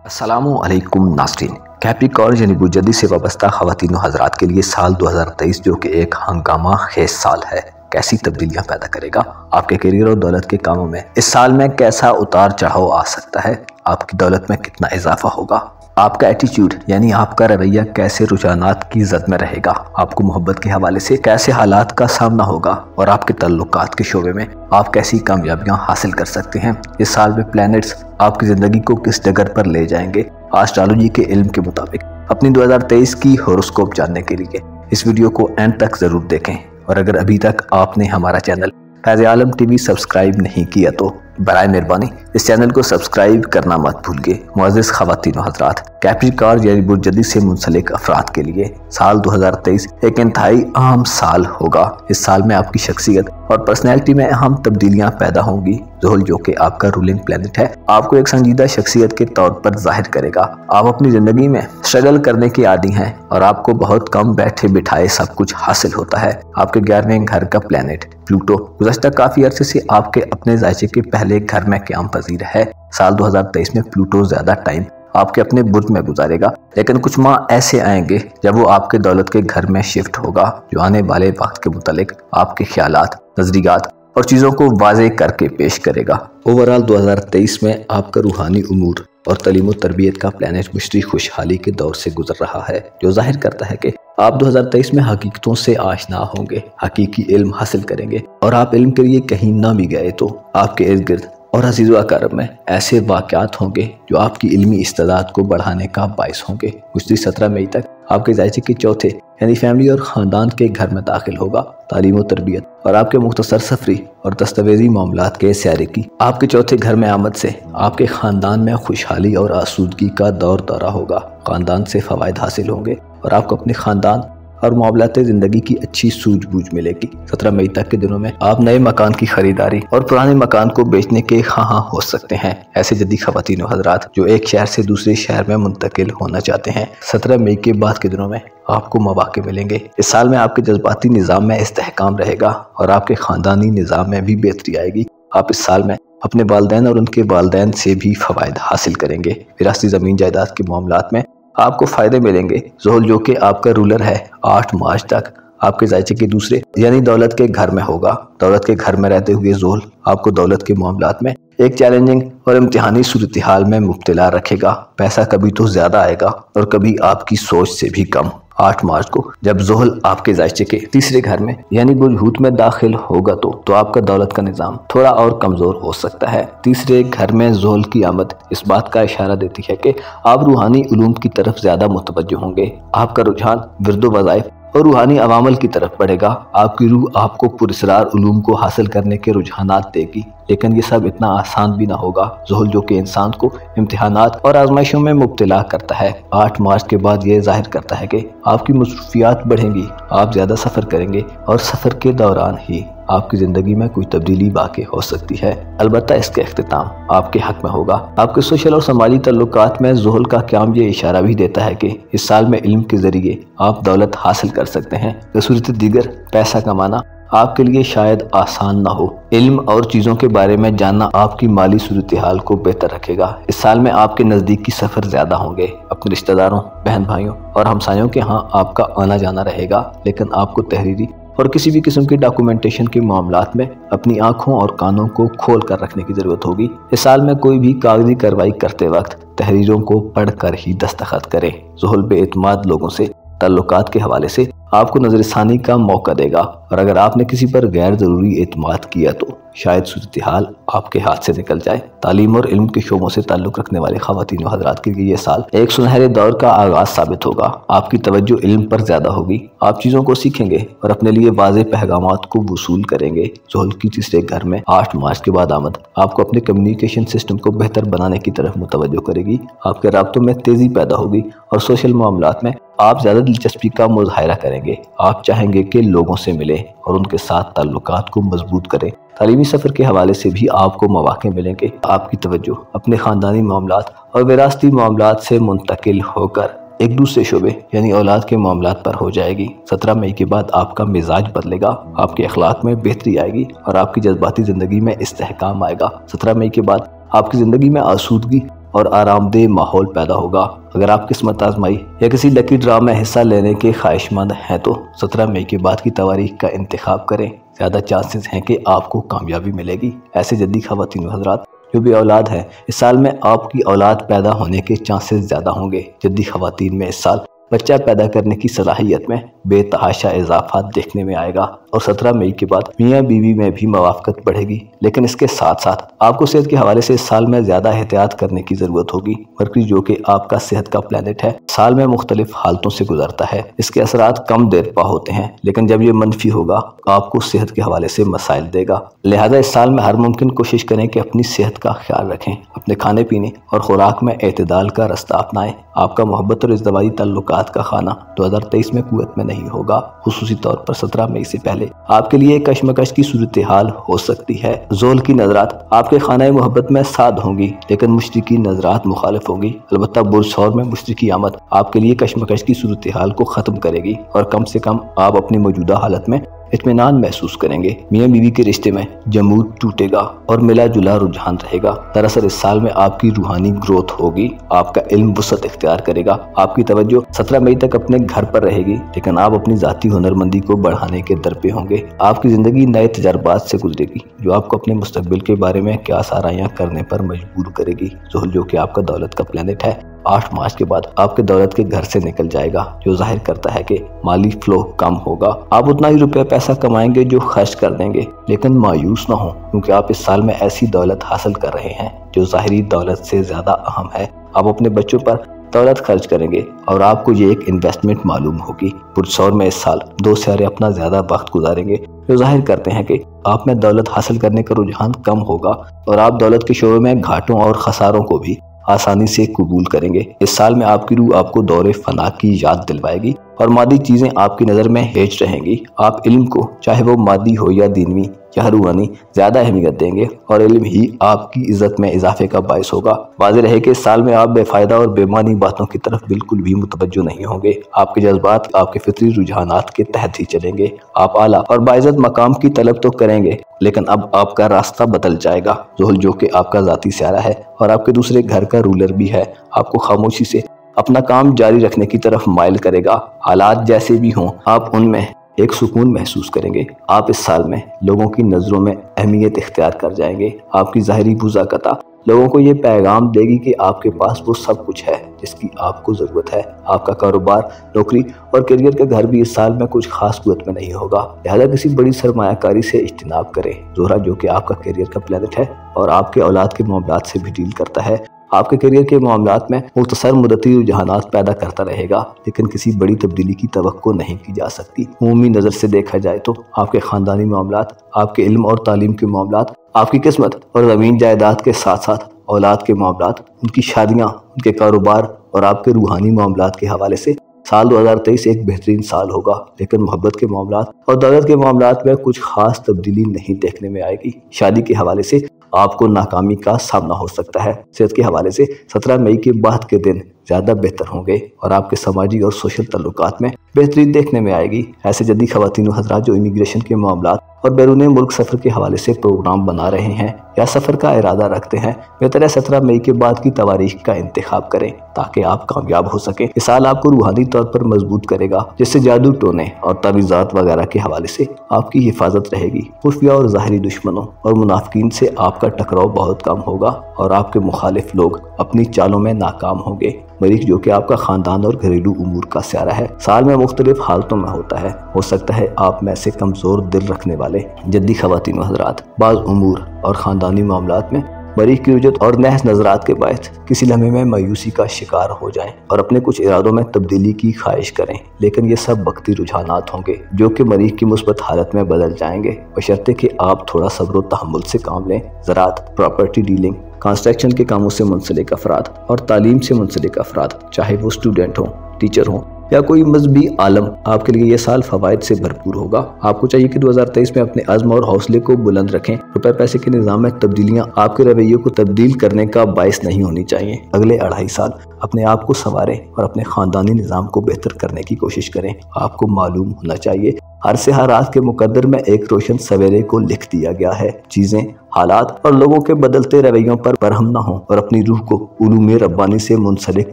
अस्सलाम वालेकुम नाज़रीन। कैप्रिकॉर्न यानी बुजदी से वाबस्ता ख़वातीन व हज़रात के लिए साल 2023 जो कि एक हंगामा खेज साल है, कैसी तब्दीलियां पैदा करेगा आपके करियर और दौलत के कामों में। इस साल में कैसा उतार चढ़ाव आ सकता है, आपकी दौलत में कितना इजाफा होगा, आपका एटीट्यूड यानी आपका रवैया कैसे रुझानात की जद में रहेगा, आपको मोहब्बत के हवाले से कैसे हालात का सामना होगा और आपके तल्लुकात के शोबे में आप कैसी कामयाबियां हासिल कर सकते हैं। इस साल में प्लैनेट्स आपकी ज़िंदगी को किस जगह पर ले जाएंगे एस्ट्रोलॉजी के इल्म के मुताबिक। अपनी 2023 की हॉरोस्कोप जानने के लिए इस वीडियो को एंड तक ज़रूर देखें, और अगर अभी तक आपने हमारा चैनल फैज़ आलम टीवी सब्सक्राइब नहीं किया तो बराए मेहरबानी इस चैनल को सब्सक्राइब करना मत भूलिए। मुअज़्ज़िज़ ख़वातीन व हज़रात, कैप्रिकॉर्न यानी बुजदी से मुंसलिक अफराद के लिए साल 2023 एक इंतहाई अहम साल होगा। इस साल में आपकी शख्सियत और पर्सनैलिटी में अहम तब्दीलियां पैदा होंगी। ज़ुहल जो कि आपका रूलिंग प्लैनेट है, आपको एक संजीदा शख्सियत के तौर पर जाहिर करेगा। आप अपनी ज़िंदगी में स्ट्रगल करने के आदी हैं और आपको बहुत कम बैठे बिठाए सब कुछ हासिल होता है। आपके 11वें घर का प्लैनेट प्लूटो गुज़श्ता काफ़ी अरसे से आपके अपने जायचे के पहले घर में क़याम पज़ीर है। साल 2023 में प्लूटो ज़्यादा टाइम आपके अपने बुर्ज में गुजारेगा, लेकिन कुछ माह ऐसे आएंगे जब वो आपके दौलत के घर में शिफ्ट होगा, जो आने वाले वक्त के मुतालिक आपके ख्यालात, नजरियात और चीज़ों को वाज़े करके पेश करेगा। ओवरऑल 2023 में आपका रूहानी उमूर और तलीम व तरबियत का प्लैनेट मुश्तरी खुशहाली के दौर से गुजर रहा है, जो जाहिर करता है कि आप 2023 में हकीकतों से आशना होंगे, हकीकी इल्म हासिल करेंगे, और आप इल्म के लिए कहीं ना भी गए तो आपके इर्द गिर्द और अज़ीज़ व अक़ारब में ऐसे वाक़यात होंगे जो आपकी इल्मी इस्तेदाद को बढ़ाने का बाइस होंगे। गुज़श्ता 17 मई तक आपके जायचे के चौथे यानी फैमिली और ख़ानदान के घर में दाखिल होगा। तालीम व तरबियत और आपके मुख्तसर सफरी और दस्तावेजी मामलात के स्यारे की आपके चौथे घर में आमद से आपके ख़ानदान में खुशहाली और आसूदगी का दौर दौरा होगा। ख़ानदान से फ़वाइद हासिल होंगे और आपको अपने ख़ानदान और मामलाते ज़िंदगी की अच्छी सूझबूझ मिलेगी। 17 मई तक के दिनों में आप नए मकान की खरीदारी और पुराने मकान को बेचने के हाँ हो सकते हैं। ऐसे जद्दी ख़वातीन व हज़रात जो एक शहर से दूसरे शहर में मुंतकिल होना चाहते हैं, 17 मई के बाद के दिनों में आपको मौक़े मिलेंगे। इस साल में आपके जज्बाती निज़ाम में इस्तेहकाम रहेगा और आपके ख़ानदानी निज़ाम में भी बेहतरी आएगी। आप इस साल में अपने वालिदैन और उनके वालिदैन से भी फ़वाइद हासिल करेंगे। विरासती ज़मीन जायदाद के मामलात में आपको फ़ायदे मिलेंगे। ज़ुहल जो कि आपका रूलर है, 8 मार्च तक आपके जायचे के दूसरे यानी दौलत के घर में होगा। दौलत के घर में रहते हुए ज़ुहल आपको दौलत के मामलात में एक चैलेंजिंग और इम्तिहानी सूरत हाल में मुब्तला रखेगा। पैसा कभी तो ज़्यादा आएगा और कभी आपकी सोच से भी कम। 8 मार्च को जब ज़ुहल आपके जायचे के तीसरे घर में यानी बुर्ज हूत में दाखिल होगा तो आपका दौलत का निज़ाम थोड़ा और कमज़ोर हो सकता है। तीसरे घर में ज़ुहल की आमद इस बात का इशारा देती है कि आप रूहानी उलूम की तरफ ज़्यादा मुतवज्जो होंगे। आपका रुझान विर्दो वज़ाइफ और रूहानी अवामल की तरफ बढ़ेगा। आपकी रूह आपको पुरस्रार उलूम को हासिल करने के रुझानात देगी, लेकिन ये सब इतना आसान भी ना होगा। ज़ुहल जो कि इंसान को इम्तिहानात और आजमाइशों में मुब्तला करता है, 8 मार्च के बाद ये जाहिर करता है कि आपकी मसरूफियात बढ़ेंगी, आप ज़्यादा सफ़र करेंगे और सफ़र के दौरान ही आपकी ज़िंदगी में कोई तब्दीली वाक़ई हो सकती है। अलबत्ता इसका इख्तिताम आपके हक़ में होगा। आपके सोशल और समाजी तल्लुकात में ज़ुहल का क़याम ये इशारा भी देता है कि इस साल में इल्म के ज़रिए आप दौलत हासिल कर सकते हैं। बसूरत दीगर पैसा कमाना आपके लिए शायद आसान ना हो। इल्म और चीज़ों के बारे में जानना आपकी माली सूरत हाल को बेहतर रखेगा। इस साल में आपके नज़दीकी सफ़र ज़्यादा होंगे। अपने रिश्तेदारों, बहन भाइयों और हमसायों के यहाँ आपका आना जाना रहेगा, लेकिन आपको तहरीरी और किसी भी किस्म की डॉक्यूमेंटेशन के मामलात में अपनी आँखों और कानों को खोल कर रखने की ज़रूरत होगी। इस साल में कोई भी कागजी कार्रवाई करते वक्त तहरीरों को पढ़ कर ही दस्तखत करें। ज़ुहल बेएतमाद लोगों से ताल्लुकात के हवाले से आपको नज़रसानी का मौका देगा, और अगर आपने किसी पर गैर ज़रूरी एतमाद किया तो शायद सूरत हाल आपके हाथ से निकल जाए। तालीम और इल्म के शोबों से ताल्लुक़ रखने वाले ख़वातीन व हज़रात के लिए ये साल एक सुनहरे दौर का आगाज़ साबित होगा। आपकी तवज्जो इल्म पर ज़्यादा होगी, आप चीज़ों को सीखेंगे और अपने लिए वाज़े पैगामात को वसूल करेंगे। ज़ुहल की तीसरे घर में 8 मार्च के बाद आमद आपको अपने कम्युनिकेशन सिस्टम को बेहतर बनाने की तरफ मुतवज्जो करेगी। आपके राब्तों में तेज़ी पैदा होगी और सोशल मामलात में आप ज़्यादा दिलचस्पी का मुज़ाहिरा करेंगे। आप चाहेंगे कि लोगों से मिलें और उनके साथ ताल्लुकात को मजबूत करें। तालीमी सफ़र के हवाले से भी आपको मौक़े मिलेंगे। आपकी तवज्जो अपने ख़ानदानी मामलात और विरासती मामलात से मुंतकिल होकर एक दूसरे शोबे यानी औलाद के मामलात पर हो जाएगी। 17 मई के बाद आपका मिजाज बदलेगा, आपके अखलाक में बेहतरी आएगी और आपकी जज्बाती ज़िंदगी में इस्तेहकाम आएगा। 17 मई के बाद आपकी ज़िंदगी में आसूदगी اور آرام دہ ماحول پیدا ہوگا۔ اگر آپ قسمت آزمائی یا کسی لکی ڈرا میں حصہ لینے کے خواہش مند ہیں تو 17 مئی کے بعد کی تاریخ کا انتخاب کریں، زیادہ چانسز ہیں کہ آپ کو کامیابی ملے گی۔ ایسے جدی خواتین و حضرات جو بھی اولاد ہیں، اس سال میں آپ کی اولاد پیدا ہونے کے چانسز زیادہ ہوں گے۔ جدی خواتین میں اس سال بچہ پیدا کرنے کی صلاحیت میں بے تحاشا اضافہ دیکھنے میں آئے گا، اور 17 مئی کے بعد میاں بیوی میں بھی موافقت بڑھے گی۔ لیکن اس کے ساتھ ساتھ آپ کو صحت کے حوالے سے اس سال میں زیادہ احتیاط کرنے کی ضرورت ہوگی۔ مرکری جو کہ آپ کا صحت کا پلانٹ ہے، سال میں مختلف حالتوں سے گزرتا ہے۔ اس کے اثرات کم دیر پا ہوتے ہیں، لیکن جب یہ منفی ہوگا آپ کو صحت کے حوالے سے مسائل دے گا۔ لہذا اس سال میں ہر ممکن کوشش کریں کہ اپنی صحت کا خیال رکھیں، اپنے کھانے پینے اور خوراک میں اعتدال کا رستہ اپنائیں۔ آپ کا محبت اور ازدواجی تعلقات کا خانہ 2023 میں قوت میں نہیں ہوگا، خصوصی طور پر 17 مئی سے پہلے آپ کے لیے ایک کشمکش کی صورتحال ہو سکتی ہے۔ زول کی نظرات آپ کے خانہ محبت میں سعد ہوں گی، لیکن مشرقی نظرات مخالف ہوں گی۔ البتہ برج ثور میں مشرقی آمد آپ کے لیے کشمکش کی صورتحال کو ختم کرے گی، اور کم سے کم آپ اپنی موجودہ حالت میں اطمینان محسوس کریں گے۔ میاں بیوی کے رشتے میں جمود ٹوٹے گا اور ملا جلا رجحان رہے گا۔ دراصل اس سال میں آپ کی روحانی گروتھ ہوگی، آپ کا علم وسعت اختیار کرے گا، آپ کی توجہ 17 مئی تک اپنے گھر پر رہے گی، لیکن آپ اپنی ذاتی ہنرمندی کو بڑھانے کے در پہ ہوں گے۔ آپ کی زندگی نئے تجربات سے گزرے گی جو آپ کو اپنے مستقبل کے بارے میں کیا آرائیاں کرنے پر مجبور کرے گی۔ زحل جو کہ آپ کا دولت کا پلانٹ ہے، 8 مارچ کے بعد آپ کے دولت کے گھر سے نکل جائے گا، جو ظاہر کرتا ہے کہ مالی فلو کم ہوگا۔ آپ اتنا ہی روپے پیسہ کمائیں گے جو خرچ کر دیں گے، لیکن مایوس نہ ہوں، کیونکہ آپ اس سال میں ایسی دولت حاصل کر رہے ہیں جو ظاہری دولت سے زیادہ اہم ہے۔ آپ اپنے بچوں پر دولت خرچ کریں گے اور آپ کو یہ ایک انویسٹمنٹ معلوم ہوگی۔ برج ثور میں اس سال 2 ستارے اپنا زیادہ وقت گزاریں گے، جو ظاہر کرتے ہیں کہ آپ میں دولت حاصل کرنے کا رجحان کم ہوگا، اور آپ دولت کے شعبے میں گھاٹوں اور خساروں کو بھی آسانی سے قبول کریں گے۔ اس سال میں آپ کی روح آپ کو دور فنا کی یاد دلوائے گی، اور مادی چیزیں آپ کی نظر میں ہیچ رہیں گی۔ آپ علم کو، چاہے وہ مادی ہو یا دینوی یا روحانی، زیادہ اہمیت دیں گے، اور علم ہی آپ کی عزت میں اضافے کا باعث ہوگا۔ واضح رہے کہ اس سال میں آپ بے فائدہ اور بے معنی باتوں کی طرف بالکل بھی متوجہ نہیں ہوں گے۔ آپ کے جذبات آپ کے فطری رجحانات کے تحت ہی چلیں گے۔ آپ اعلیٰ اور باعزت مقام کی طلب تو کریں گے، لیکن اب آپ کا راستہ بدل جائے گا۔ زحل جو کہ آپ کا ذاتی سیارہ ہے اور آپ کے دوسرے گھر کا رولر بھی ہے، آپ کو خاموشی سے اپنا کام جاری رکھنے کی طرف مائل کرے گا۔ حالات جیسے بھی ہوں، آپ ان میں ایک سکون محسوس کریں گے۔ آپ اس سال میں لوگوں کی نظروں میں اہمیت اختیار کر جائیں گے۔ آپ کی ظاہری بزاقتہ لوگوں کو یہ پیغام دے گی کہ آپ کے پاس وہ سب کچھ ہے جس کی آپ کو ضرورت ہے۔ آپ کا کاروبار، نوکری اور کیریئر کا گھر بھی اس سال میں کچھ خاص قوت میں نہیں ہوگا، لہذا کسی بڑی سرمایہ کاری سے اجتناب کریں۔ زہرہ جو کہ آپ کا کیریئر کا پلانٹ ہے اور آپ کے اولاد کے معاملات سے بھی ڈیل کرتا ہے، آپ کے کیریئر کے معاملات میں مختصر مدتی رجحانات پیدا کرتا رہے گا، لیکن کسی بڑی تبدیلی کی توقع نہیں کی جا سکتی۔ عمومی نظر سے دیکھا جائے تو آپ کے خاندانی معاملات، آپ کے علم اور تعلیم کے معاملات، آپ کی قسمت اور زمین جائیداد کے ساتھ ساتھ اولاد کے معاملات، ان کی شادیاں، ان کے کاروبار اور آپ کے روحانی معاملات کے حوالے سے سال 2023 ایک بہترین سال ہوگا، لیکن محبت کے معاملات اور دولت کے معاملات میں کچھ خاص تبدیلی نہیں دیکھنے میں آئے گی۔ شادی کے حوالے سے آپ کو ناکامی کا سامنا ہو سکتا ہے۔ صحت کے حوالے سے 17 مئی کے بعد کے دن زیادہ بہتر ہوں گے اور آپ کے سماجی اور سوشل تعلقات میں بہتری دیکھنے میں آئے گی۔ ایسے جدی خواتین و حضرات جو امیگریشن کے معاملات اور بیرون ملک سفر کے حوالے سے پروگرام بنا رہے ہیں یا سفر کا ارادہ رکھتے ہیں، بہتر ہے 17 مئی کے بعد کی تاریخ کا انتخاب کریں تاکہ آپ کامیاب ہو سکیں۔ اس سال آپ کو روحانی طور پر مضبوط کرے گا، جس سے جادو ٹونے اور تعویذات وغیرہ کے حوالے سے آپ کی حفاظت رہے گی۔ خفیہ اور ظاہری دشمنوں اور منافقین سے آپ کا ٹکراؤ بہت کم ہوگا اور آپ کے مخالف لوگ اپنی چالوں میں ناکام ہوں گے۔ مریخ جو کہ آپ کا خاندان اور گھریلو امور کا سیارہ ہے، سال میں مختلف حالتوں میں ہوتا ہے۔ ہو سکتا ہے آپ میں سے کمزور دل رکھنے والے جدی خواتین و حضرات بعض امور اور خاندانی معاملات میں مریخ کی رجت اور نحس نظرات کے باعث کسی لمحے میں مایوسی کا شکار ہو جائیں اور اپنے کچھ ارادوں میں تبدیلی کی خواہش کریں، لیکن یہ سب وقتی رجحانات ہوں گے جو کہ مریخ کی مثبت حالت میں بدل جائیں گے، بشرطے کہ آپ تھوڑا صبر و تحمل سے کام لیں۔ زراعت، پراپرٹی ڈیلنگ، کنسٹرکشن کے کاموں سے منسلک افراد اور تعلیم سے منسلک افراد، چاہے وہ اسٹوڈنٹ ہوں، ٹیچر ہوں یا کوئی مذہبی عالم، آپ کے لیے یہ سال فوائد سے بھرپور ہوگا۔ آپ کو چاہیے کہ 2023 میں اپنے عزم اور حوصلے کو بلند رکھیں۔ روپے پیسے کے نظام میں تبدیلیاں آپ کے رویے کو تبدیل کرنے کا باعث نہیں ہونی چاہیے۔ اگلے 2.5 سال اپنے آپ کو سنواریں اور اپنے خاندانی نظام کو بہتر کرنے کی کوشش کریں۔ آپ کو معلوم ہونا چاہیے हर से हर रात के मुकद्दर में एक रोशन सवेरे को लिख दिया गया है। चीजें, हालात और लोगों के बदलते रवैयों पर बरहम न हो और अपनी रूह को उलूम रब्बानी से मुंसलिक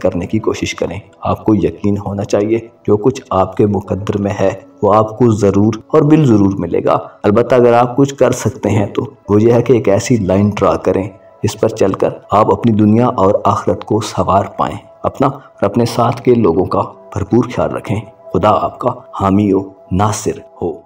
करने की कोशिश करें। आपको यकीन होना चाहिए जो कुछ आपके मुकद्दर में है वो आपको जरूर और बिल जरूर मिलेगा। अलबत्ता अगर आप कुछ कर सकते हैं तो वो ये है कि एक ऐसी लाइन ड्रा करें इस पर चलकर आप अपनी दुनिया और आखिरत को संवार पाएं। अपना और अपने साथ के लोगों का भरपूर ख्याल रखें। खुदा आपका हामी हो, नासिर हो।